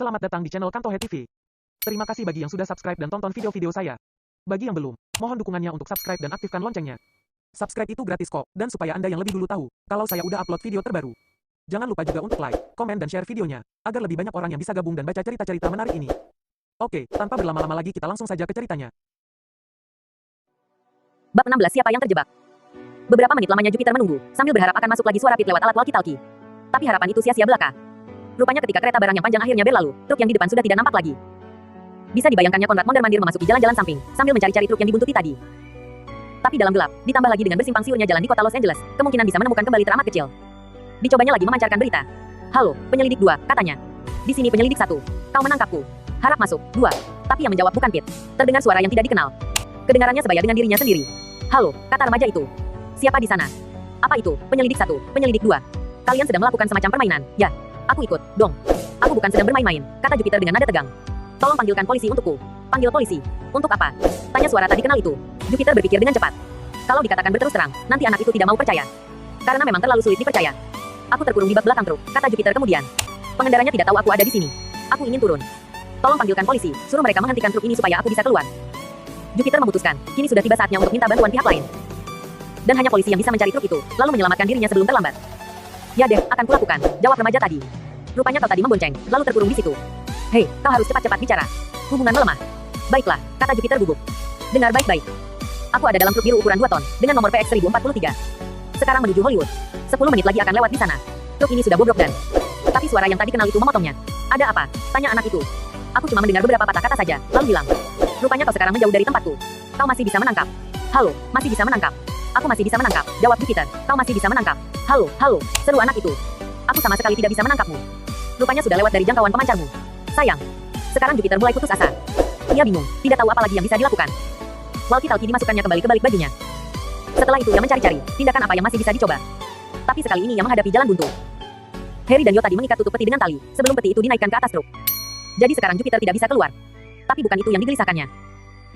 Selamat datang di channel Kantohe TV. Terima kasih bagi yang sudah subscribe dan tonton video-video saya. Bagi yang belum, mohon dukungannya untuk subscribe dan aktifkan loncengnya. Subscribe itu gratis kok, dan supaya Anda yang lebih dulu tahu, kalau saya udah upload video terbaru. Jangan lupa juga untuk like, komen dan share videonya, agar lebih banyak orang yang bisa gabung dan baca cerita-cerita menarik ini. Oke, tanpa berlama-lama lagi kita langsung saja ke ceritanya. Bab 16 Siapa yang terjebak? Beberapa menit lamanya Jupiter menunggu, sambil berharap akan masuk lagi suara Pit lewat alat walkie-talkie. Tapi harapan itu sia-sia belaka. Rupanya ketika kereta barang yang panjang akhirnya berlalu, truk yang di depan sudah tidak nampak lagi. Bisa dibayangkannya Konrad mondar-mandir memasuki jalan-jalan samping, sambil mencari-cari truk yang dibuntuti tadi. Tapi dalam gelap, ditambah lagi dengan bersimpang siurnya jalan di kota Los Angeles, kemungkinan bisa menemukan kembali teramat kecil. Dicobanya lagi memancarkan berita. Halo, penyelidik 2, katanya. Di sini penyelidik 1. Kau menangkapku. Harap masuk. 2. Tapi yang menjawab bukan Pit. Terdengar suara yang tidak dikenal. Kedengarannya sebaya dengan dirinya sendiri. Halo, kata remaja itu. Siapa di sana? Apa itu? Penyelidik 1, penyelidik 2. Kalian sedang melakukan semacam permainan, ya? Aku ikut, dong. Aku bukan sedang bermain-main, kata Jupiter dengan nada tegang. Tolong panggilkan polisi untukku. Panggil polisi. Untuk apa? Tanya suara tadi kenal itu. Jupiter berpikir dengan cepat. Kalau dikatakan berterus terang, nanti anak itu tidak mau percaya. Karena memang terlalu sulit dipercaya. Aku terkurung di bak belakang truk, kata Jupiter kemudian. Pengendaranya tidak tahu aku ada di sini. Aku ingin turun. Tolong panggilkan polisi, suruh mereka menghentikan truk ini supaya aku bisa keluar. Jupiter memutuskan, kini sudah tiba saatnya untuk minta bantuan pihak lain. Dan hanya polisi yang bisa mencari truk itu, lalu menyelamatkan dirinya sebelum terlambat. Ya deh, akan kulakukan, jawab remaja tadi. Rupanya kau tadi membonceng, lalu terkurung di situ. Hei, kau harus cepat-cepat bicara. Hubungan melemah. Baiklah, kata Jupiter gugup. Dengar baik-baik. Aku ada dalam truk biru ukuran 2 ton, dengan nomor PX 1043. Sekarang menuju Hollywood. 10 menit lagi akan lewat di sana. Truk ini sudah bobrok dan... Tapi suara yang tadi kenal itu memotongnya. Ada apa? Tanya anak itu. Aku cuma mendengar beberapa patah kata saja, lalu bilang. Rupanya kau sekarang menjauh dari tempatku. Kau masih bisa menangkap. Halo, masih bisa menangkap. Aku masih bisa menangkap, jawab Jupiter. Kau masih bisa menangkap. Halo, halo, seru anak itu. Aku sama sekali tidak bisa menangkapmu. Rupanya sudah lewat dari jangkauan pemancarmu. Sayang. Sekarang Jupiter mulai putus asa. Ia bingung, tidak tahu apa lagi yang bisa dilakukan. Walkie-talkie dimasukkannya kembali ke balik bajunya. Setelah itu ia mencari-cari, tindakan apa yang masih bisa dicoba. Tapi sekali ini ia menghadapi jalan buntu. Harry dan Yo tadi mengikat tutup peti dengan tali, sebelum peti itu dinaikkan ke atas truk. Jadi sekarang Jupiter tidak bisa keluar. Tapi bukan itu yang digelisahkannya.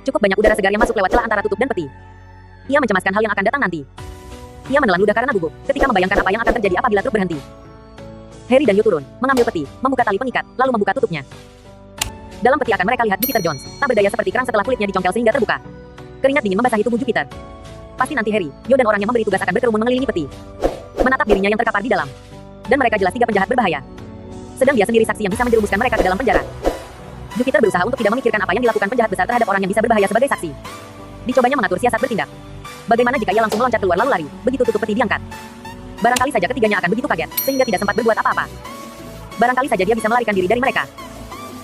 Cukup banyak udara segar yang masuk lewat celah antara tutup dan peti. Ia mencemaskan hal yang akan datang nanti. Ia menelan ludah karena gugup, ketika membayangkan apa yang akan terjadi apabila truk berhenti. Harry dan Yo turun, mengambil peti, membuka tali pengikat, lalu membuka tutupnya. Dalam peti akan mereka lihat Jupiter Jones, tak berdaya seperti kerang setelah kulitnya dicongkel sehingga terbuka. Keringat dingin membasahi tubuh Jupiter. Pasti nanti Harry, Yo dan orang yang memberi tugas akan berkerumun mengelilingi peti. Menatap dirinya yang terkapar di dalam. Dan mereka jelas 3 penjahat berbahaya. Sedang dia sendiri saksi yang bisa menjerumuskan mereka ke dalam penjara. Jupiter berusaha untuk tidak memikirkan apa yang dilakukan penjahat besar terhadap orang yang bisa berbahaya sebagai saksi. Dicobanya mengatur siasat bertindak. Bagaimana jika ia langsung meloncat keluar lalu lari, begitu tutup peti diangkat? Barangkali saja ketiganya akan begitu kaget, sehingga tidak sempat berbuat apa-apa. Barangkali saja dia bisa melarikan diri dari mereka.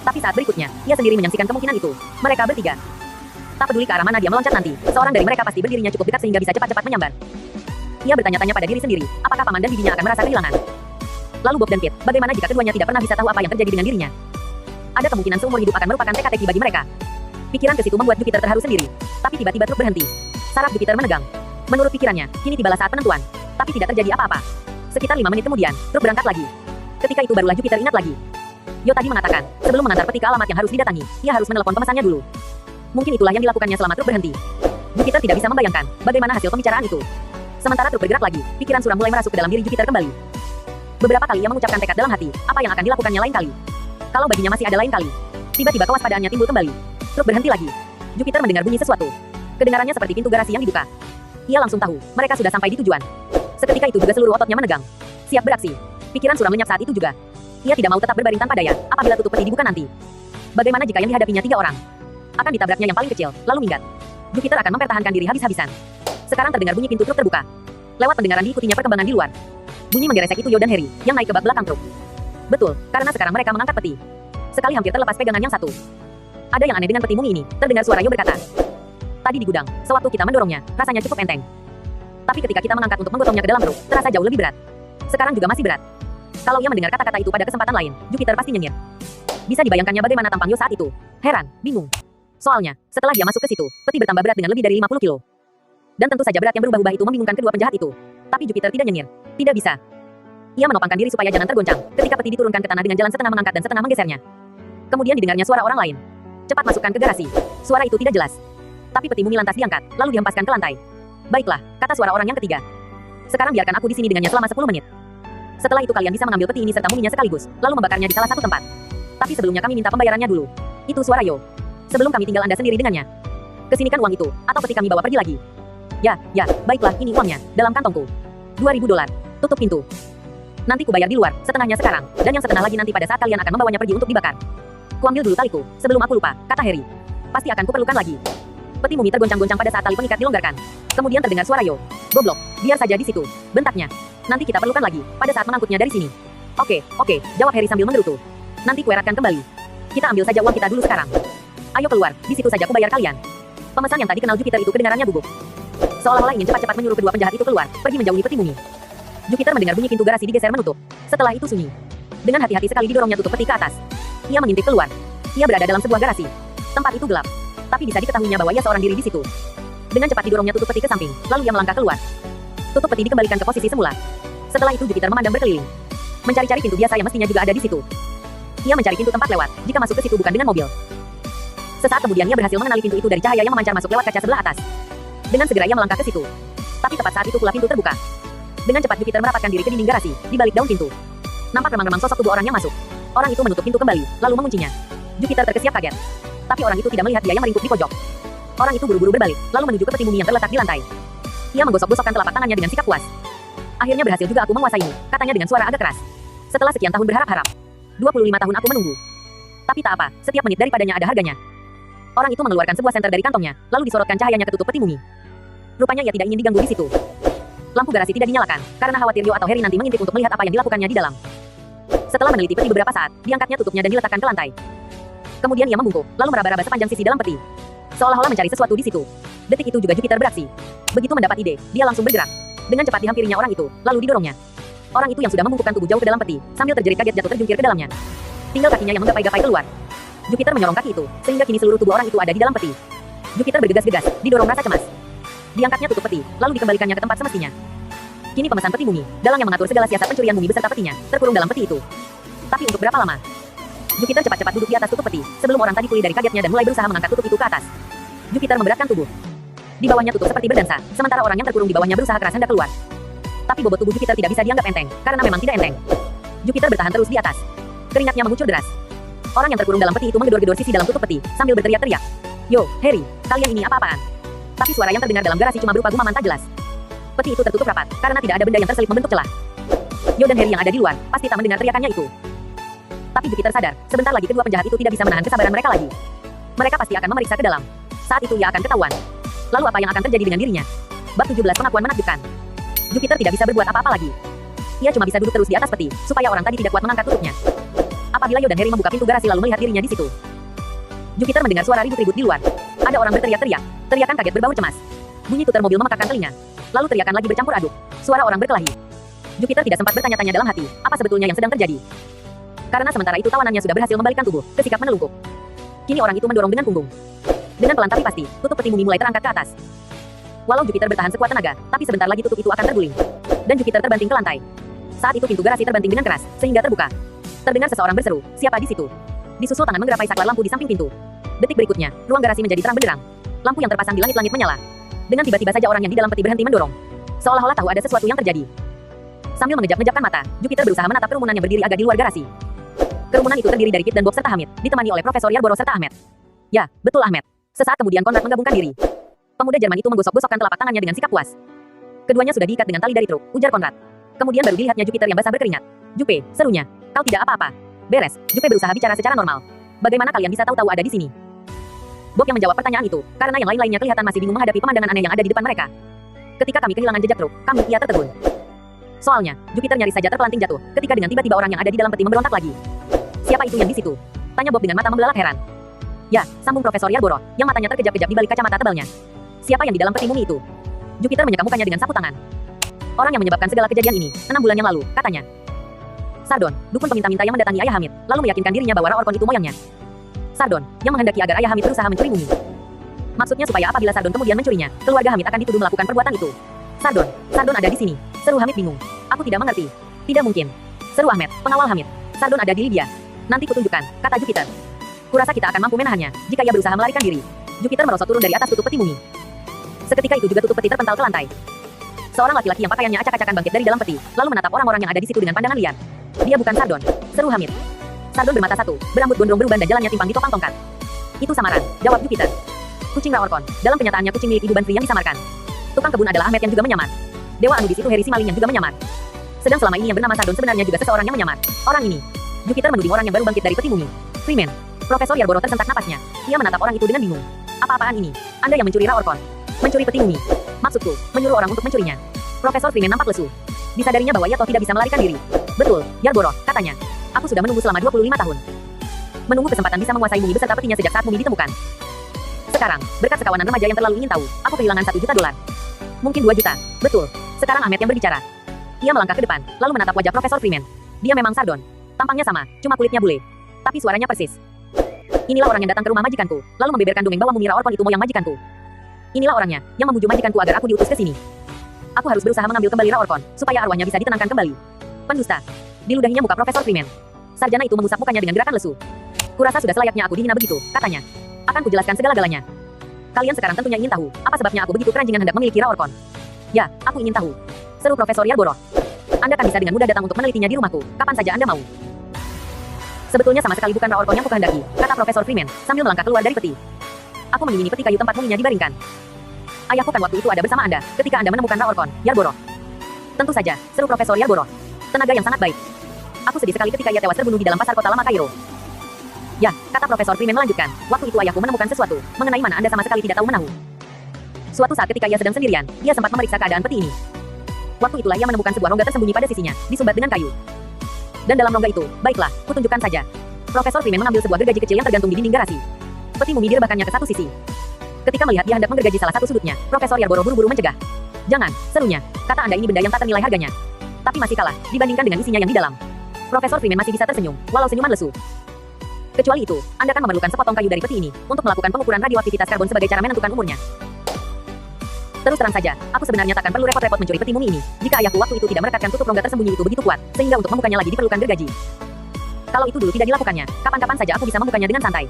Tapi saat berikutnya, ia sendiri menyaksikan kemungkinan itu. Mereka bertiga. Tak peduli ke arah mana dia meloncat nanti, seorang dari mereka pasti berdirinya cukup dekat sehingga bisa cepat-cepat menyambar. Ia bertanya-tanya pada diri sendiri, apakah paman dan bibinya akan merasa kehilangan? Lalu Bob dan Pete, bagaimana jika keduanya tidak pernah bisa tahu apa yang terjadi dengan dirinya? Ada kemungkinan seumur hidup akan merupakan teka-teki bagi mereka. Pikiran ke situ membuat Jupiter terharu sendiri. Tapi tiba-tiba truk berhenti. Saraf Jupiter menegang. Menurut pikirannya, kini tibalah saat penentuan. Tapi tidak terjadi apa-apa. Sekitar 5 menit kemudian, truk berangkat lagi. Ketika itu barulah Jupiter ingat lagi. Yo tadi mengatakan, sebelum mengantar peti ke alamat yang harus didatangi, ia harus menelepon pemesannya dulu. Mungkin itulah yang dilakukannya selama truk berhenti. Jupiter tidak bisa membayangkan bagaimana hasil pembicaraan itu. Sementara truk bergerak lagi, pikiran suram mulai merasuk ke dalam diri Jupiter kembali. Beberapa kali ia mengucapkan tekad dalam hati, apa yang akan dilakukannya lain kali. Kalau baginya masih ada lain kali. Tiba-tiba kewaspadaannya timbul kembali. Truk berhenti lagi. Jupiter mendengar bunyi sesuatu. Kedengarannya seperti pintu garasi yang dibuka. Ia langsung tahu, mereka sudah sampai di tujuan. Seketika itu juga seluruh ototnya menegang. Siap beraksi. Pikiran suram lenyap saat itu juga. Ia tidak mau tetap berbaring tanpa daya, apabila tutup peti dibuka nanti. Bagaimana jika yang dihadapinya 3 orang? Akan ditabraknya yang paling kecil, lalu minggat. Jupiter akan mempertahankan diri habis-habisan. Sekarang terdengar bunyi pintu truk terbuka. Lewat pendengaran diikutinya perkembangan di luar. Bunyi menggeresek itu Yo dan Harry, yang naik ke bak belakang truk. Betul, karena sekarang mereka mengangkat peti. Sekali hampir terlepas pegangan yang satu. Ada yang aneh dengan peti mumi ini, terdengar suara Yo berkata. Tadi di gudang, sewaktu kita mendorongnya, rasanya cukup enteng. Tapi ketika kita mengangkat untuk menggotongnya ke dalam truk, terasa jauh lebih berat. Sekarang juga masih berat. Kalau ia mendengar kata-kata itu pada kesempatan lain, Jupiter pasti nyengir. Bisa dibayangkannya bagaimana tampang Yo saat itu. Heran, bingung. Soalnya, setelah dia masuk ke situ, peti bertambah berat dengan lebih dari 50 kilo. Dan tentu saja berat yang berubah-ubah itu membingungkan kedua penjahat itu. Tapi Jupiter tidak nyengir. Tidak bisa. Ia menopangkan diri supaya jangan tergoncang, ketika peti diturunkan ke tanah dengan jalan setengah mengangkat dan setengah menggesernya. Kemudian didengarnya suara orang lain. Cepat masukkan ke garasi. Suara itu tidak jelas. Tapi peti mumi lantas diangkat, lalu dihempaskan ke lantai. Baiklah, kata suara orang yang ketiga. Sekarang biarkan aku di sini dengannya selama 10 menit. Setelah itu kalian bisa mengambil peti ini serta muminya sekaligus, lalu membakarnya di salah satu tempat. Tapi sebelumnya kami minta pembayarannya dulu. Itu suara Yo. Sebelum kami tinggal Anda sendiri dengannya. Kesinikan uang itu, atau peti kami bawa pergi lagi. Ya, baiklah, ini uangnya, dalam kantongku. $2.000. Tutup pintu. Nanti ku bayar di luar, setengahnya sekarang, dan yang setengah lagi nanti pada saat kalian akan membawanya pergi untuk dibakar. Kuambil dulu taliku, sebelum aku lupa, kata Harry. Pasti akan kuperlukan lagi. Peti mumi tergoncang-goncang pada saat tali pengikat dilonggarkan. Kemudian terdengar suara Yo. Goblok, biar saja di situ, bentaknya. Nanti kita perlukan lagi, pada saat mengangkutnya dari sini. Oke, jawab Harry sambil menggerutu. Nanti kueratkan kembali. Kita ambil saja uang kita dulu sekarang. Ayo keluar, di situ saja ku bayar kalian. Pemesan yang tadi kenal Jupiter itu kedengarannya gugup. Seolah-olah ingin cepat-cepat menyuruh kedua penjahat itu keluar, pergi menjauhi peti mumi. Jupiter mendengar bunyi pintu garasi digeser menutup. Setelah itu sunyi. Dengan hati-hati sekali didorongnya tutup peti ke atas. Ia mengintip keluar. Ia berada dalam sebuah garasi. Tempat itu gelap. Tapi bisa diketahuinya bahwa ia seorang diri di situ. Dengan cepat didorongnya tutup peti ke samping, lalu ia melangkah keluar. Tutup peti dikembalikan ke posisi semula. Setelah itu Jupiter memandang berkeliling. Mencari-cari pintu biasa yang mestinya juga ada di situ. Ia mencari pintu tempat lewat, jika masuk ke situ bukan dengan mobil. Sesaat kemudian ia berhasil mengenali pintu itu dari cahaya yang memancar masuk lewat kaca sebelah atas. Dengan segera ia melangkah ke situ. Tapi tepat saat itu pula pintu terbuka. Dengan cepat Jupiter merapatkan diri ke dinding garasi, di balik daun pintu. Nampak remang-remang sosok tubuh orang yang masuk. Orang itu menutup pintu kembali, lalu menguncinya. Jupiter terkesiap kaget. Tapi orang itu tidak melihat dia yang meringkuk di pojok. Orang itu buru-buru berbalik, lalu menuju ke peti mumi yang terletak di lantai. Ia menggosok-gosokkan telapak tangannya dengan sikap puas. Akhirnya berhasil juga aku menguasaimu, katanya dengan suara agak keras. Setelah sekian tahun berharap-harap. 25 tahun aku menunggu. Tapi tak apa, setiap menit daripadanya ada harganya. Orang itu mengeluarkan sebuah senter dari kantongnya, lalu disorotkan cahayanya ke tutup peti mumi. Rupanya ia tidak ingin diganggu di situ. Lampu garasi tidak dinyalakan, karena khawatir Yo atau Harry nanti mengintip untuk melihat apa yang dilakukannya di dalam. Setelah meneliti peti beberapa saat, diangkatnya tutupnya dan diletakkan ke lantai. Kemudian ia membungkuk, lalu meraba-raba sepanjang sisi dalam peti. Seolah-olah mencari sesuatu di situ. Detik itu juga Jupiter beraksi. Begitu mendapat ide, dia langsung bergerak. Dengan cepat dihampirinya orang itu, lalu didorongnya. Orang itu yang sudah membungkukkan tubuh jauh ke dalam peti, sambil terjerit kaget jatuh terjungkir ke dalamnya. Tinggal kakinya yang menggapai-gapai keluar. Jupiter menyorong kaki itu, sehingga kini seluruh tubuh orang itu ada di dalam peti. Jupiter bergegas-gegas, didorong rasa cemas. Diangkatnya tutup peti, lalu dikembalikannya ke tempat semestinya. Kini pemesan peti mumi, dalang yang mengatur segala siasat pencurian mumi beserta petinya, terkurung dalam peti itu. Tapi untuk berapa lama? Jupiter cepat-cepat duduk di atas tutup peti, sebelum orang tadi pulih dari kagetnya dan mulai berusaha mengangkat tutup itu ke atas. Jupiter memberatkan tubuh. Di bawahnya tutup seperti berdansa, sementara orang yang terkurung di bawahnya berusaha keras hendak keluar. Tapi bobot tubuh Jupiter tidak bisa dianggap enteng, karena memang tidak enteng. Jupiter bertahan terus di atas. Keringatnya mengucur deras. Orang yang terkurung dalam peti itu menggedor-gedor sisi dalam tutup peti, sambil berteriak-teriak. Yo, Harry, kalian ini apa-apaan? Tapi suara yang terdengar dalam garasi cuma berupa gumaman tak jelas. Peti itu tertutup rapat, karena tidak ada benda yang terselip membentuk celah. Yo dan Harry yang ada di luar, pasti tak mendengar teriakannya itu. Tapi Jupiter sadar, sebentar lagi kedua penjahat itu tidak bisa menahan kesabaran mereka lagi. Mereka pasti akan memeriksa ke dalam. Saat itu ia akan ketahuan. Lalu apa yang akan terjadi dengan dirinya? Bab 17 pengakuan menakjubkan. Jupiter tidak bisa berbuat apa-apa lagi. Ia cuma bisa duduk terus di atas peti, supaya orang tadi tidak kuat mengangkat tutupnya. Apabila Yo dan Harry membuka pintu garasi lalu melihat dirinya di situ. Jupiter mendengar suara ribut-ribut di luar. Ada orang berteriak-teriak, teriakan kaget berbau cemas. Bunyi tuter mobil memekakkan telinga. Lalu teriakan lagi bercampur aduk. Suara orang berkelahi. Jupiter tidak sempat bertanya-tanya dalam hati, apa sebetulnya yang sedang terjadi. Karena sementara itu tawanannya sudah berhasil membalikkan tubuh, ke sikap menelungkup. Kini orang itu mendorong dengan punggung. Dengan pelan tapi pasti, tutup peti mumi mulai terangkat ke atas. Walau Jupiter bertahan sekuat tenaga, tapi sebentar lagi tutup itu akan terguling. Dan Jupiter terbanting ke lantai. Saat itu pintu garasi terbanting dengan keras, sehingga terbuka. Terdengar seseorang berseru, siapa di situ? Disusul tangan menggerapai saklar lampu di samping pintu. Detik berikutnya, ruang garasi menjadi terang benderang. Lampu yang terpasang di langit-langit menyala. Dengan tiba-tiba saja orang yang di dalam peti berhenti mendorong. Seolah-olah tahu ada sesuatu yang terjadi. Sambil mengejap-ngejapkan mata, Jupiter berusaha menatap kerumunan yang berdiri agak di luar garasi. Kerumunan itu terdiri dari Kit dan Bob serta Hamid, ditemani oleh Profesor Yarborough serta Ahmed. Ya, betul Ahmed. Sesaat kemudian Konrad menggabungkan diri. Pemuda Jerman itu menggosok-gosokkan telapak tangannya dengan sikap puas. Keduanya sudah diikat dengan tali dari truk, ujar Konrad. Kemudian baru dilihatnya Jupiter yang basah berkeringat. Jupe, serunya. Kau tidak apa-apa. Beres. Jupe berusaha bicara secara normal. Bagaimana kalian bisa tahu ada di sini? Bob yang menjawab pertanyaan itu, karena yang lain-lainnya kelihatan masih bingung menghadapi pemandangan aneh yang ada di depan mereka. Ketika kami kehilangan jejak truk, ia tertegun. Soalnya, Jupiter nyaris saja terpelanting jatuh, ketika dengan tiba-tiba orang yang ada di dalam peti memberontak lagi. Siapa itu yang di situ? Tanya Bob dengan mata membelalak heran. Ya, sambung Profesor Yarborough, yang matanya terkejap-kejap di balik kacamata tebalnya. Siapa yang di dalam peti mumi itu? Jupiter menyeka mukanya dengan sapu tangan. Orang yang menyebabkan segala kejadian ini, 6 bulan yang lalu, katanya. Sardon, dukun peminta-minta yang mendatangi Ayah Hamid, lalu meyakinkan dirinya bahwa Orkon itu moyangnya. Sardon, yang menghendaki agar Ayah Hamid berusaha mencuri mumi. Maksudnya supaya apabila Sardon kemudian mencurinya, keluarga Hamid akan dituduh melakukan perbuatan itu. Sardon ada di sini. Seru Hamid bingung. Aku tidak mengerti. Tidak mungkin. Seru Ahmed, pengawal Hamid. Sardon ada di Libya. Nanti kutunjukkan, kata Jupiter. Kurasa kita akan mampu menahannya, jika ia berusaha melarikan diri. Jupiter merosot turun dari atas tutup peti mumi. Seketika itu juga tutup peti terpental ke lantai. Seorang laki-laki yang pakaiannya acak-acakan bangkit dari dalam peti, lalu menatap orang-orang yang ada di situ dengan pandangan liar. Dia bukan Sardon. Seru Hamid. Sardon bermata satu, berambut gondrong beruban dan jalannya timpang di topang tongkat. Itu samaran, jawab Jupiter. Kucing Raorkon, dalam kenyataannya kucing milik ibu Banfri yang disamarkan. Tukang kebun adalah Ahmed yang juga menyamar. Dewa Anubis itu Heri Simaling yang juga menyamar. Sedang selama ini yang bernama Sardon sebenarnya juga seseorang yang menyamar. Orang ini. Jupiter menuding orang yang baru bangkit dari peti mumi. Freeman. Profesor Yarborough tersentak napasnya. Ia menatap orang itu dengan bingung. Apa-apaan ini? Anda yang mencuri Raorkon. Mencuri peti mumi. Maksudku, menyuruh orang untuk mencurinya. Profesor Freeman nampak lesu. Disadarinya bahwa ia toh tidak bisa melarikan diri. Betul, Yarborough, katanya. Aku sudah menunggu selama 25 tahun. Menunggu kesempatan bisa menguasai mumi beserta petinya sejak saat mumi ditemukan. Sekarang, berkat sekawanan remaja yang terlalu ingin tahu, aku kehilangan $1 juta. Mungkin 2 juta. Betul. Sekarang Ahmed yang berbicara. Ia melangkah ke depan, lalu menatap wajah Profesor Freeman. Dia memang Sardon. Tampangnya sama, cuma kulitnya bule. Tapi suaranya persis. Inilah orang yang datang ke rumah majikanku, lalu membeberkan dongeng bahwa mumi Raorkon itu moyang majikanku. Inilah orangnya, yang membujuk majikanku agar aku diutus ke sini. Aku harus berusaha mengambil kembali Raorkon, supaya arwahnya bisa ditenangkan kembali. Pendusta. Diludahinya muka Profesor Freeman. Sarjana itu mengusap mukanya dengan gerakan lesu. Kurasa sudah selayaknya aku dihina begitu, katanya. Akan kujelaskan segala-galanya. Kalian sekarang tentunya ingin tahu, apa sebabnya aku begitu keranjingan hendak memiliki Raorkon. Ya, aku ingin tahu. Seru Profesor Yarborough. Anda kan bisa dengan mudah datang untuk menelitinya di rumahku, kapan saja Anda mau. Sebetulnya sama sekali bukan Raorkon yang kukehendaki, kata Profesor Freeman, sambil melangkah keluar dari peti. Aku mengingini peti kayu tempat muminya dibaringkan. Ayahku kan waktu itu ada bersama Anda, ketika Anda menemukan Raorkon, Yarborough. Tentu saja, seru Profesor Yarborough. Tenaga yang sangat baik. Aku sedih sekali ketika ia tewas terbunuh di dalam pasar kota lama Kairo. Ya, kata Profesor Freeman melanjutkan, waktu itu ayahku menemukan sesuatu, mengenai mana Anda sama sekali tidak tahu menahu. Suatu saat ketika ia sedang sendirian, ia sempat memeriksa keadaan peti ini. Waktu itulah ia menemukan sebuah rongga tersembunyi pada sisinya, disumbat dengan kayu. Dan dalam rongga itu, baiklah, kutunjukkan saja. Profesor Freeman mengambil sebuah gergaji kecil yang tergantung di dinding garasi. Peti mumi direbahkannya ke satu sisi. Ketika melihat dia hendak menggergaji salah satu sudutnya, Profesor Yarborough buru-buru mencegah. Jangan, serunya, kata Anda ini benda yang tak ternilai harganya. Tapi masih kalah, dibandingkan dengan isinya yang di dalam. Profesor Freeman masih bisa tersenyum, walau senyuman lesu. Kecuali itu, Anda kan memerlukan sepotong kayu dari peti ini, untuk melakukan pengukuran radioaktivitas karbon sebagai cara menentukan umurnya. Terus terang saja, aku sebenarnya takkan perlu repot-repot mencuri peti mumi ini, jika ayahku waktu itu tidak merekatkan tutup rongga tersembunyi itu begitu kuat, sehingga untuk membukanya lagi diperlukan gergaji. Kalau itu dulu tidak dilakukannya, kapan-kapan saja aku bisa membukanya dengan santai.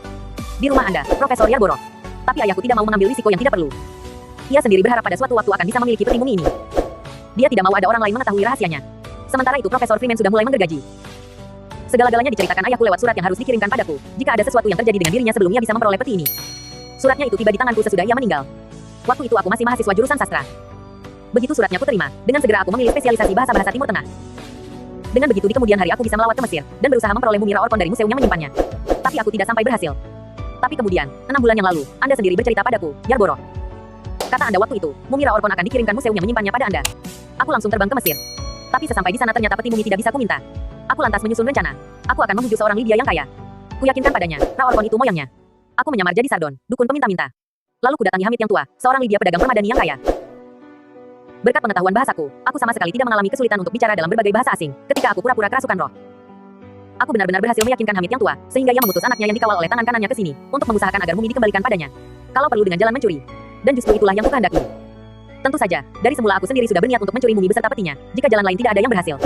Di rumah Anda, Profesor Yarborough. Tapi ayahku tidak mau mengambil risiko yang tidak perlu. Ia sendiri berharap pada suatu waktu akan bisa memiliki peti mumi ini. Dia tidak mau ada orang lain mengetahui rahasianya. Sementara itu Profesor Freeman sudah mulai menggergaji. Segala-galanya diceritakan ayahku lewat surat yang harus dikirimkan padaku, jika ada sesuatu yang terjadi dengan dirinya sebelum ia bisa memperoleh peti ini. Suratnya itu tiba di tanganku sesudah ia meninggal. Waktu itu aku masih mahasiswa jurusan sastra. Begitu suratnya kuterima, dengan segera aku memilih spesialisasi bahasa-bahasa Timur Tengah. Dengan begitu di kemudian hari aku bisa melawat ke Mesir, dan berusaha memperoleh mumi Raorkon dari museum yang menyimpannya. Tapi aku tidak sampai berhasil. Tapi kemudian, 6 bulan yang lalu, Anda sendiri bercerita padaku, Yarborough. Kata Anda waktu itu, mumi Raorkon akan dikirimkan museum yang menyimpannya pada Anda. Aku langsung terbang ke Mesir. Tapi sesampai di sana ternyata peti mumi tidak bisa kuminta. Aku lantas menyusun rencana. Aku akan membujuk seorang Lydia yang kaya. Kuyakinkan padanya, Raorkon itu moyangnya. Aku menyamar jadi Sardon, dukun peminta-minta. Lalu kudatangi Hamid yang tua, seorang Lydia pedagang permadani yang kaya. Berkat pengetahuan bahasaku, aku sama sekali tidak mengalami kesulitan untuk bicara dalam berbagai bahasa asing, ketika aku pura-pura kerasukan roh. Aku benar-benar berhasil meyakinkan Hamid yang tua, sehingga ia mengutus anaknya yang dikawal oleh tangan kanannya ke sini, untuk mengusahakan agar mumi dikembalikan padanya. Kalau perlu dengan jalan mencuri. Dan justru itulah yang kukehendaki. Tentu saja, dari semula aku sendiri sudah berniat untuk mencuri mumi beserta petinya, jika jalan lain tidak ada yang berhasil.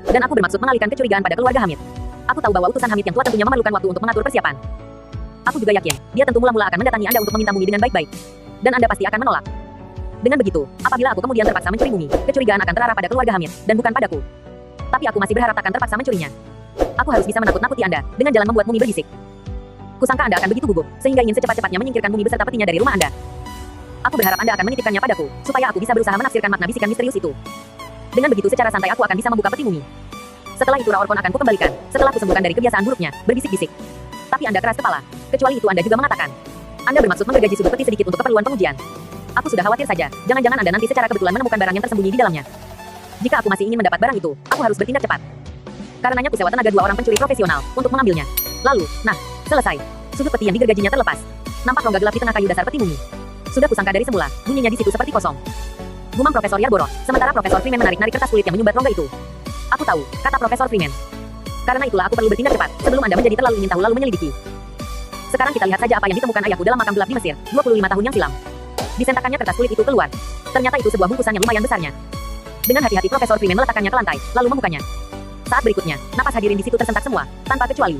Dan aku bermaksud mengalihkan kecurigaan pada keluarga Hamid. Aku tahu bahwa utusan Hamid yang tua tentunya memerlukan waktu untuk mengatur persiapan. Aku juga yakin, dia tentu mula-mula akan mendatangi Anda untuk meminta mumi dengan baik-baik. Dan Anda pasti akan menolak. Dengan begitu, apabila aku kemudian terpaksa mencuri mumi, kecurigaan akan terarah pada keluarga Hamid, dan bukan padaku. Tapi aku masih berharap takkan terpaksa mencurinya. Aku harus bisa menakut-nakuti Anda, dengan jalan membuat mumi berbisik. Kusangka Anda akan begitu gugup, sehingga ingin secepat-cepatnya menyingkirkan mumi beserta petinya dari rumah Anda. Aku berharap Anda akan menitipkannya padaku, supaya aku bisa berusaha menafsirkan makna bisikan misterius itu. Dengan begitu secara santai aku akan bisa membuka peti mumi. Setelah itu Raorkon akan kukembalikan, setelah kusembuhkan dari kebiasaan buruknya, berbisik-bisik. Tapi Anda keras kepala. Kecuali itu Anda juga mengatakan. Anda bermaksud menggergaji sudut peti sedikit untuk keperluan pengujian. Aku sudah khawatir saja, jangan-jangan Anda nanti secara kebetulan menemukan barang yang tersembunyi di dalamnya. Jika aku masih ingin mendapat barang itu, aku harus bertindak cepat. Karenanya kusewa tenaga 2 orang pencuri profesional, untuk mengambilnya. Lalu, nah, selesai. Sudut peti yang digergajinya terlepas. Nampak rongga gelap di tengah kayu dasar peti mumi. Sudah kusangka dari semula, bunyinya di situ seperti kosong. Gumam Profesor Yarborough, sementara Profesor Freeman menarik-narik kertas kulit yang menyumbat rongga itu. Aku tahu, kata Profesor Freeman. Karena itulah aku perlu bertindak cepat, sebelum Anda menjadi terlalu ingin tahu lalu menyelidiki. Sekarang kita lihat saja apa yang ditemukan ayahku dalam makam gelap di Mesir, 25 tahun yang silam. Disentakannya kertas kulit itu keluar. Ternyata itu sebuah bungkusan yang lumayan besarnya. Dengan hati-hati Profesor Freeman meletakkannya ke lantai, lalu membukanya. Saat berikutnya, napas hadirin di situ tersentak semua, tanpa kecuali.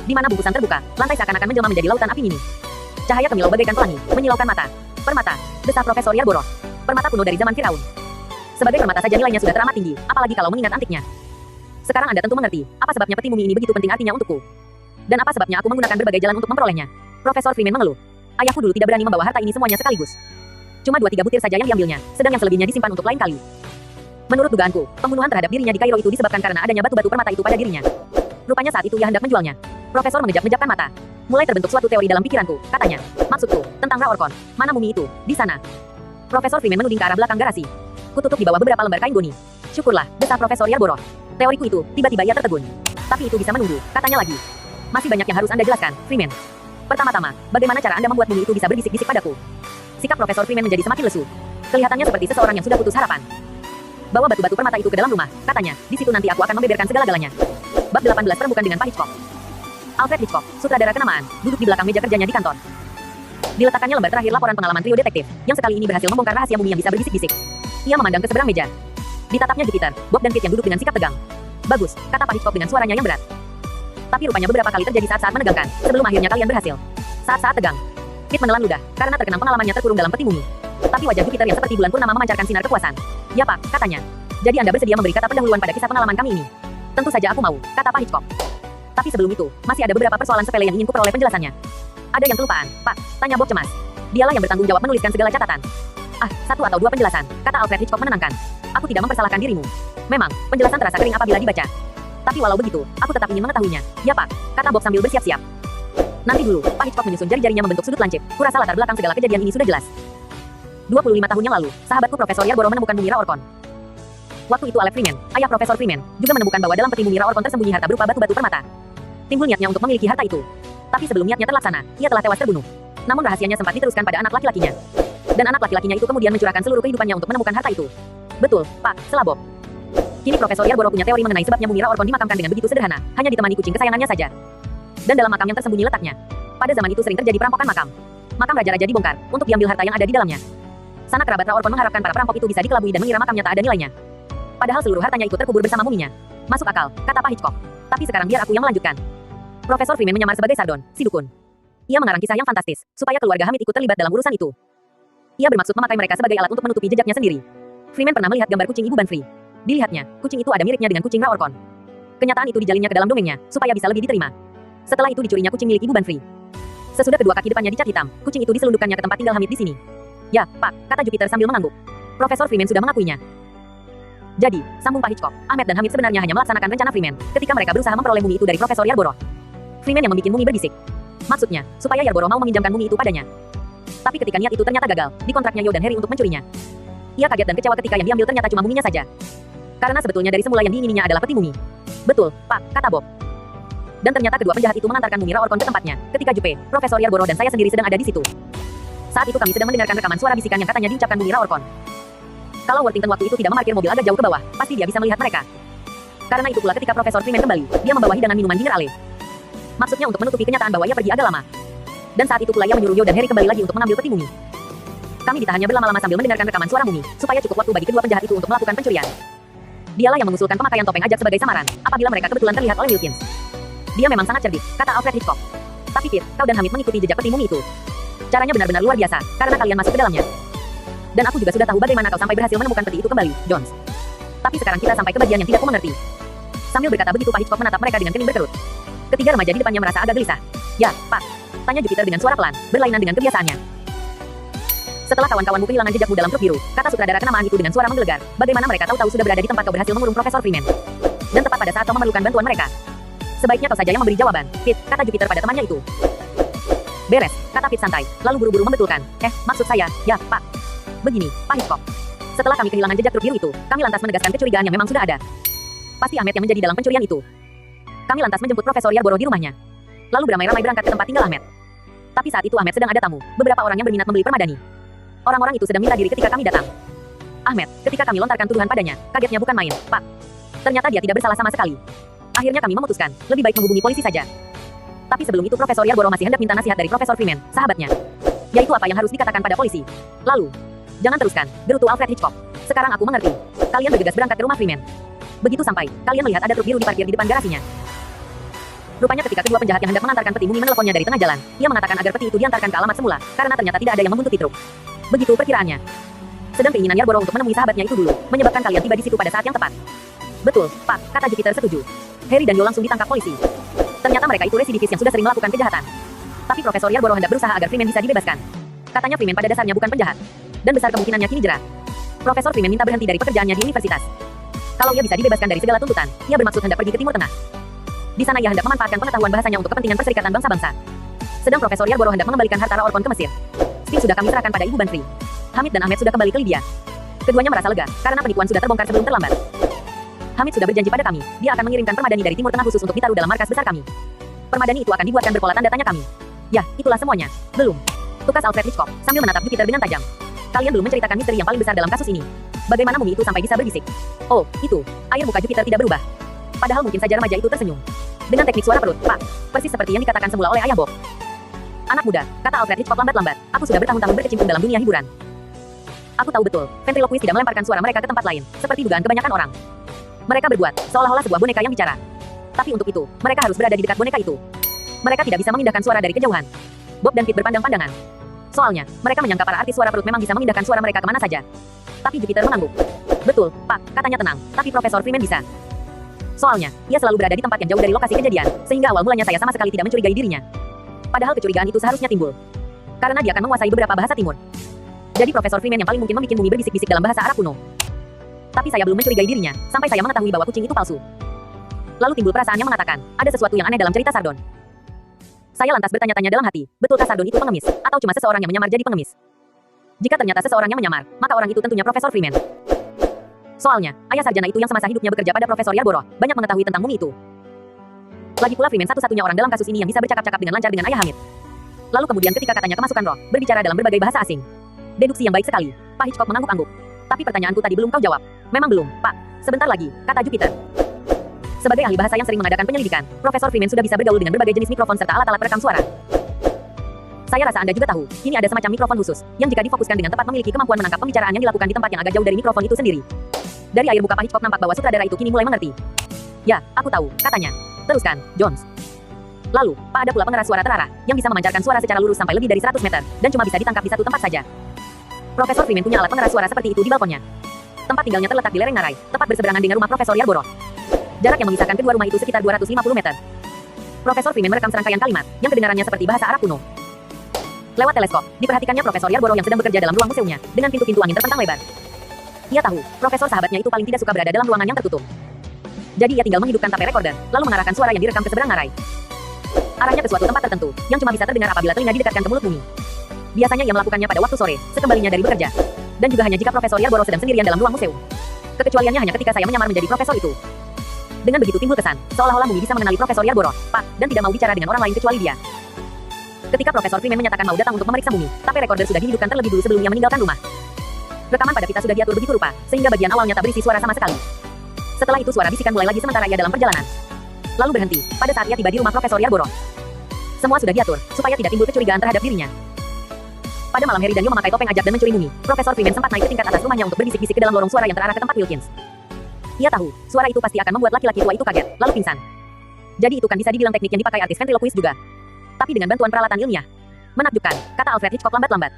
Di mana bungkusan terbuka, lantai seakan-akan menjelma menjadi lautan api mini. Cahaya kemilau bagaikan pelangi, menyilaukan mata. Permata, desah Profesor Yarborough. Permata kuno dari zaman Firaun. Sebagai permata saja nilainya sudah teramat tinggi, apalagi kalau mengingat antiknya. Sekarang Anda tentu mengerti, apa sebabnya peti mumi ini begitu penting artinya untukku. Dan apa sebabnya aku menggunakan berbagai jalan untuk memperolehnya? Profesor Freeman mengeluh. Ayahku dulu tidak berani membawa harta ini semuanya sekaligus. Cuma 2-3 butir saja yang diambilnya, sedang yang selebihnya disimpan untuk lain kali. Menurut dugaanku, pembunuhan terhadap dirinya di Kairo itu disebabkan karena adanya batu-batu permata itu pada dirinya. Rupanya saat itu ia hendak menjualnya. Profesor mengejap-ngejapkan mata. Mulai terbentuk suatu teori dalam pikiranku, katanya. Maksudku, tentang Raorkon. Mana mumi itu? Di sana. Profesor Freeman menuding ke arah belakang garasi. Kututup di bawah beberapa lembar kain goni. Syukurlah, desah Profesor Yarborough. Teoriku itu, tiba-tiba ia tertegun. Tapi itu bisa menunggu, katanya lagi. Masih banyak yang harus Anda jelaskan, Freeman. Pertama-tama, bagaimana cara Anda membuat mumi itu bisa berbisik-bisik padaku? Sikap Profesor Freeman menjadi semakin lesu. Kelihatannya seperti seseorang yang sudah putus harapan. Bawa batu-batu permata itu ke dalam rumah, katanya. Di situ nanti aku akan membeberkan segala-galanya. Bab 18 Perembukan dengan Pak Hitchcock. Alfred Hitchcock, sutradara kenamaan, duduk di belakang meja kerjanya di kantor. Diletakkannya lembar terakhir laporan pengalaman trio detektif, yang sekali ini berhasil membongkar rahasia mumi yang bisa berbisik-bisik. Ia memandang ke seberang meja. Ditatapnya Jupiter, Bob dan Kit yang duduk dengan sikap tegang. Bagus, kata Pak Hitchcock dengan suaranya yang berat. Tapi rupanya beberapa kali terjadi saat-saat menegangkan, sebelum akhirnya kalian berhasil. Saat-saat tegang. Kit menelan ludah, karena terkenang pengalamannya terkurung dalam peti mumi. Tapi wajah Jupiter yang seperti bulan purnama memancarkan sinar kepuasan. Ya Pak, katanya. Jadi Anda bersedia memberi kata pendahuluan pada kisah pengalaman kami ini? Tentu saja aku mau, kata Pak Hitchcock. Tapi sebelum itu, masih ada beberapa persoalan sepele yang ingin kuperoleh penjelasannya. Ada yang kelupaan, Pak, tanya Bob cemas. Dialah yang bertanggung jawab menuliskan segala catatan. Ah, 1 atau 2 penjelasan, kata Alfred Hitchcock menenangkan. Aku tidak mempersalahkan dirimu. Memang, penjelasan terasa kering apabila dibaca. Tapi walau begitu, aku tetap ingin mengetahuinya. Ya Pak, kata Bob sambil bersiap-siap. Nanti dulu, Pak Hitchcock menyusun jari-jarinya membentuk sudut lancip. Kurasa latar belakang segala kejadian ini sudah jelas. 25 tahun yang lalu, sahabatku Profesor Yarborough menemukan mumi Raorkon. Waktu itu Alec Freeman, ayah Profesor Freeman, juga menemukan bahwa dalam peti mumi Raorkon tersembunyi harta berupa batu-batu permata. Timbul niatnya untuk memiliki harta itu. Tapi sebelum niatnya terlaksana, ia telah tewas terbunuh. Namun rahasianya sempat diteruskan pada anak laki-lakinya. Dan anak laki-lakinya itu kemudian mencurahkan seluruh kehidupannya untuk menemukan harta itu. Betul, Pak, sela Bob. Kini Profesor Yarborough punya teori mengenai sebabnya mumi Raorkon dimakamkan dengan begitu sederhana, hanya ditemani kucing kesayangannya saja. Dan dalam makam yang tersembunyi letaknya. Pada zaman itu sering terjadi perampokan makam. Makam raja-raja dibongkar, untuk diambil harta yang ada di dalamnya. Sanak kerabat Raorkon mengharapkan para perampok itu bisa dikelabui dan mengira makamnya tak ada nilainya. Padahal seluruh hartanya itu terkubur bersama muminya. Masuk akal, kata Pak Hitchcock. Tapi sekarang biar aku yang melanjutkan. Profesor Freeman menyamar sebagai Sardon, si dukun. Ia mengarang kisah yang fantastis, supaya keluarga Hamid ikut terlibat dalam urusan itu. Ia bermaksud memakai mereka sebagai alat untuk menutupi jejaknya sendiri. Freeman pernah melihat gambar kucing Ibu Banfrey. Dilihatnya, kucing itu ada miripnya dengan kucing Raorkon. Kenyataan itu dijalinnya ke dalam dongengnya, supaya bisa lebih diterima. Setelah itu dicurinya kucing milik Ibu Banfrey. Sesudah kedua kaki depannya dicat hitam, kucing itu diselundupkannya ke tempat tinggal Hamid di sini. Ya, Pak, kata Jupiter sambil mengangguk. Profesor Freeman sudah mengakuinya. Jadi, sambung Pak Hitchcock, Ahmed dan Hamid sebenarnya hanya melaksanakan rencana Freeman, ketika mereka berusaha memperoleh mumi itu dari Profesor Yarborough. Freeman yang membuat mumi berbisik. Maksudnya, supaya Yarborough mau meminjamkan mumi itu padanya. Tapi ketika niat itu ternyata gagal, dikontraknya Yo dan Harry untuk mencurinya. Ia kaget dan kecewa ketika yang diambil ternyata cuma muminya saja. Karena sebetulnya dari semula yang diingininya adalah peti mumi. Betul, Pak, kata Bob. Dan ternyata kedua penjahat itu mengantarkan mumi Raorkon ke tempatnya, ketika Jupe, Profesor Yarborough dan saya sendiri sedang ada di situ. Saat itu kami sedang mendengarkan rekaman suara bisikan yang katanya diucapkan mumi Raorkon. Kalau Worthington waktu itu tidak memarkir mobil agak jauh ke bawah, pasti dia bisa melihat mereka. Karena itu pula ketika Profesor Freeman kembali, dia membawa hidangan minuman diner ale. Maksudnya untuk menutupi kenyataan bahwa ia pergi agak lama. Dan saat itu pula ia menyuruh Yo dan Harry kembali lagi untuk mengambil peti mumi. Kami ditahannya berlama-lama sambil mendengarkan rekaman suara mumi, supaya cukup waktu bagi kedua penjahat itu untuk melakukan pencurian. Dialah yang mengusulkan pemakaian topeng ajak sebagai samaran, apabila mereka kebetulan terlihat oleh Wilkins. Dia memang sangat cerdik, kata Alfred Hitchcock. Tapi Kit, kau dan Hamid mengikuti jejak peti mumi itu. Caranya benar-benar luar biasa, karena kalian masuk ke dalamnya. Dan aku juga sudah tahu bagaimana kau sampai berhasil menemukan peti itu kembali, Jones. Tapi sekarang kita sampai ke bagian yang tidak kumengerti. Sambil berkata begitu Pak Hitchcock menatap mereka dengan kening berkerut. Ketiga remaja di depannya merasa agak gelisah. Ya, Pak, tanya Jupiter dengan suara pelan, berlainan dengan kebiasaannya. Setelah kawan-kawanmu kehilangan jejakmu dalam truk biru, kata sutradara kenamaan itu dengan suara menggelegar, bagaimana mereka tahu-tahu sudah berada di tempat kau berhasil mengurung Profesor Freeman. Dan tepat pada saat kau memerlukan bantuan mereka. Sebaiknya kau saja yang memberi jawaban, Kit, kata Jupiter pada temannya itu. Beres, kata Kit santai, lalu buru-buru membetulkan. Maksud saya, ya, Pak. Begini, Pak Hitchcock. Setelah kami kehilangan jejak truk biru itu, kami lantas menegaskan kecurigaan yang memang sudah ada. Pasti Ahmed yang menjadi dalang pencurian itu. Kami lantas menjemput Profesor Yarborough di rumahnya. Lalu beramai-ramai berangkat ke tempat tinggal Ahmed. Tapi saat itu Ahmed sedang ada tamu, beberapa orang yang berminat membeli permadani. Orang-orang itu sedang minta diri ketika kami datang. Ahmed, ketika kami lontarkan tuduhan padanya, kagetnya bukan main, Pak. Ternyata dia tidak bersalah sama sekali. Akhirnya kami memutuskan, lebih baik menghubungi polisi saja. Tapi sebelum itu Profesor Yarborough masih hendak minta nasihat dari Profesor Freeman, sahabatnya. Yaitu apa yang harus dikatakan pada polisi. Lalu, jangan teruskan, gerutu Alfred Hitchcock. Sekarang aku mengerti. Kalian bergegas berangkat ke rumah Freeman. Begitu sampai, kalian melihat ada truk biru diparkir di depan garasinya. Rupanya ketika kedua penjahat yang hendak mengantarkan peti mumi menelponnya dari tengah jalan, ia mengatakan agar peti itu diantarkan ke alamat semula, karena ternyata tidak ada yang membuntuti truk. Begitu perkiraannya. Sedang keinginan Yarborough untuk menemui sahabatnya itu dulu, menyebabkan kalian tiba di situ pada saat yang tepat. Betul, Pak, kata Jupiter setuju. Harry dan Yo langsung ditangkap polisi. Ternyata mereka itu residivis yang sudah sering melakukan kejahatan. Tapi Profesor Yarborough hendak berusaha agar Freeman bisa dibebaskan. Katanya Freeman pada dasarnya bukan penjahat. Dan besar kemungkinannya kini jerah. Profesor Freeman minta berhenti dari pekerjaannya di universitas. Kalau ia bisa dibebaskan dari segala tuntutan, ia bermaksud hendak pergi ke Timur Tengah. Di sana ia hendak memanfaatkan pengetahuan bahasanya untuk kepentingan perserikatan bangsa-bangsa. Sedang Profesor Yarborough hendak mengembalikan harta Raorkon ke Mesir. Sphinx sudah kami serahkan pada Ibu Banfri. Hamid dan Ahmed sudah kembali ke Libya. Keduanya merasa lega, karena penipuan sudah terbongkar sebelum terlambat. Hamid sudah berjanji pada kami, dia akan mengirimkan permadani dari Timur Tengah khusus untuk ditaruh dalam markas besar kami. Permadani itu akan dibuatkan berpola tanda tanya kami. Ya, itulah semuanya. Belum. Tukas Alfred Hitchcock, sambil menatap Jupiter dengan tajam. Kalian belum menceritakan misteri yang paling besar dalam kasus ini. Bagaimana mumi itu sampai bisa berbisik? Oh, itu. Air muka Jupiter tidak berubah. Padahal mungkin saja remaja itu tersenyum. Dengan teknik suara perut, Pak. Persis seperti yang dikatakan semula oleh ayah Bob. Anak muda, kata Alfred Hitchcock lambat-lambat. Aku sudah bertahun-tahun berkecimpung dalam dunia hiburan. Aku tahu betul, ventriloquist tidak melemparkan suara mereka ke tempat lain, seperti dugaan kebanyakan orang. Mereka berbuat, seolah-olah sebuah boneka yang bicara. Tapi untuk itu, mereka harus berada di dekat boneka itu. Mereka tidak bisa memindahkan suara dari kejauhan. Bob dan Pete berpandang-pandangan. Soalnya, mereka menyangka para artis suara perut memang bisa memindahkan suara mereka kemana saja. Tapi Jupiter mengangguk. Betul, Pak, katanya tenang, tapi Profesor Freeman bisa. Soalnya, ia selalu berada di tempat yang jauh dari lokasi kejadian, sehingga awal mulanya saya sama sekali tidak mencurigai dirinya. Padahal kecurigaan itu seharusnya timbul. Karena dia akan menguasai beberapa bahasa timur. Jadi Profesor Freeman yang paling mungkin membuat bumi berbisik-bisik dalam bahasa Arab kuno. Tapi saya belum mencurigai dirinya, sampai saya mengetahui bahwa kucing itu palsu. Lalu timbul perasaan yang mengatakan, ada sesuatu yang aneh dalam cerita Sardon. Saya lantas bertanya-tanya dalam hati, betulkah Sardon itu pengemis, atau cuma seseorang yang menyamar jadi pengemis? Jika ternyata seseorang yang menyamar, maka orang itu tentunya Profesor Freeman. Soalnya, ayah sarjana itu yang semasa hidupnya bekerja pada Profesor Yarborough, banyak mengetahui tentang mumi itu. Lagi pula Freeman satu-satunya orang dalam kasus ini yang bisa bercakap-cakap dengan lancar dengan ayah Hamid. Lalu kemudian ketika katanya kemasukan roh, berbicara dalam berbagai bahasa asing. Deduksi yang baik sekali. Pak Hitchcock mengangguk-angguk. Tapi pertanyaanku tadi belum kau jawab. Memang belum, Pak. Sebentar lagi, kata Jupiter. Sebagai ahli bahasa yang sering mengadakan penyelidikan, Profesor Freeman sudah bisa bergaul dengan berbagai jenis mikrofon serta alat-alat perekam suara. Saya rasa Anda juga tahu, ini ada semacam mikrofon khusus, yang jika difokuskan dengan tepat memiliki kemampuan menangkap pembicaraan yang dilakukan di tempat yang agak jauh dari mikrofon itu sendiri. Dari air muka Pak Hitchcock nampak bahwa sutradara itu kini mulai mengerti. Ya, aku tahu, katanya. Teruskan, Jones. Lalu, Pak ada pula pengeras suara terarah, yang bisa memancarkan suara secara lurus sampai lebih dari 100 meter, dan cuma bisa ditangkap di satu tempat saja. Profesor Freeman punya alat pengeras suara seperti itu di balkonnya. Tempat tinggalnya terletak di lereng Narai, tepat berseberangan dengan rumah Profesor Yarborough. Jarak yang memisahkan kedua rumah itu sekitar 250 meter. Profesor Freeman merekam serangkaian kalimat, yang kedengarannya seperti bahasa Arab kuno. Lewat teleskop, diperhatikannya Profesor Yarborough yang sedang bekerja dalam ruang museumnya, dengan pintu-pintu angin terpentang lebar. Ia tahu, Profesor sahabatnya itu paling tidak suka berada dalam ruangan yang tertutup. Jadi ia tinggal menghidupkan tape recorder, lalu mengarahkan suara yang direkam ke seberang Narai. Arahnya ke suatu tempat tertentu, yang cuma bisa terdengar apabila telinga didekatkan ke mulut bumi. Biasanya ia melakukannya pada waktu sore, sekembalinya dari bekerja. Dan juga hanya jika Profesor Yarborough sedang sendirian dalam ruang museum. Kekecualiannya hanya ketika saya menyamar menjadi profesor itu. Dengan begitu timbul kesan, seolah-olah Mumi bisa mengenali Profesor Yarborough, Pak, dan tidak mau bicara dengan orang lain kecuali dia. Ketika Profesor Freeman menyatakan mau datang untuk memeriksa Mumi, tape recorder sudah dihidupkan terlebih dulu sebelum ia meninggalkan rumah. Rekaman pada pita sudah diatur begitu rupa, sehingga bagian awalnya tak berisi suara sama sekali. Setelah itu suara bisikan mulai lagi sementara ia dalam perjalanan. Lalu berhenti, pada saat ia tiba di rumah Profesor Yarborough. Semua sudah diatur, supaya tidak timbul kecurigaan terhadap dirinya. Pada malam hari Daniel memakai topeng ajab dan mencuri Mumi, Profesor Freeman sempat naik ke tingkat atas rumahnya untuk berbisik-bisik ke dalam lorong suara yang terarah ke tempat Wilkins. Ia tahu, suara itu pasti akan membuat laki-laki tua itu kaget, lalu pingsan. Jadi itu kan bisa dibilang teknik yang dipakai artis ventriloquist juga. Tapi dengan bantuan peralatan ilmiah. Menakjubkan, kata Alfred Hitchcock lambat-lambat.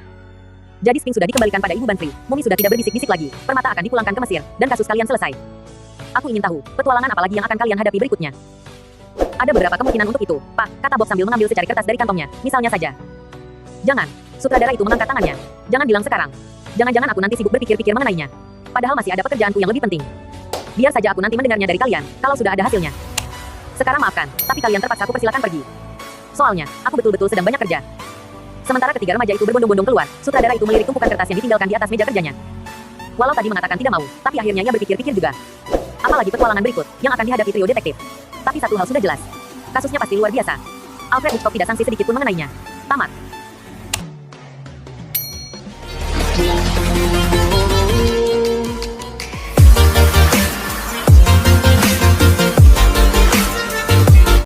Jadi Sphinx sudah dikembalikan pada Ibu Banfri, Mumi sudah tidak berbisik-bisik lagi, permata akan dipulangkan ke Mesir, dan kasus kalian selesai. Aku ingin tahu, petualangan apa lagi yang akan kalian hadapi berikutnya. Ada beberapa kemungkinan untuk itu, Pak, kata Bob sambil mengambil secari kertas dari kantongnya, misalnya saja. Jangan, sutradara itu mengangkat tangannya. Jangan bilang sekarang. Jangan-jangan aku nanti sibuk berpikir-pikir mengenainya. Padahal masih ada pekerjaanku yang lebih penting. Biar saja aku nanti mendengarnya dari kalian, kalau sudah ada hasilnya. Sekarang maafkan, tapi kalian terpaksa aku persilakan pergi. Soalnya, aku betul-betul sedang banyak kerja. Sementara ketiga remaja itu berbondong-bondong keluar, sutradara itu melirik tumpukan kertas yang ditinggalkan di atas meja kerjanya. Walau tadi mengatakan tidak mau, tapi akhirnya ia berpikir-pikir juga. Apalagi petualangan berikut, yang akan dihadapi trio detektif. Tapi satu hal sudah jelas. Kasusnya pasti luar biasa. Alfred Hitchcock tidak sangsi sedikit pun mengenainya. Tamat.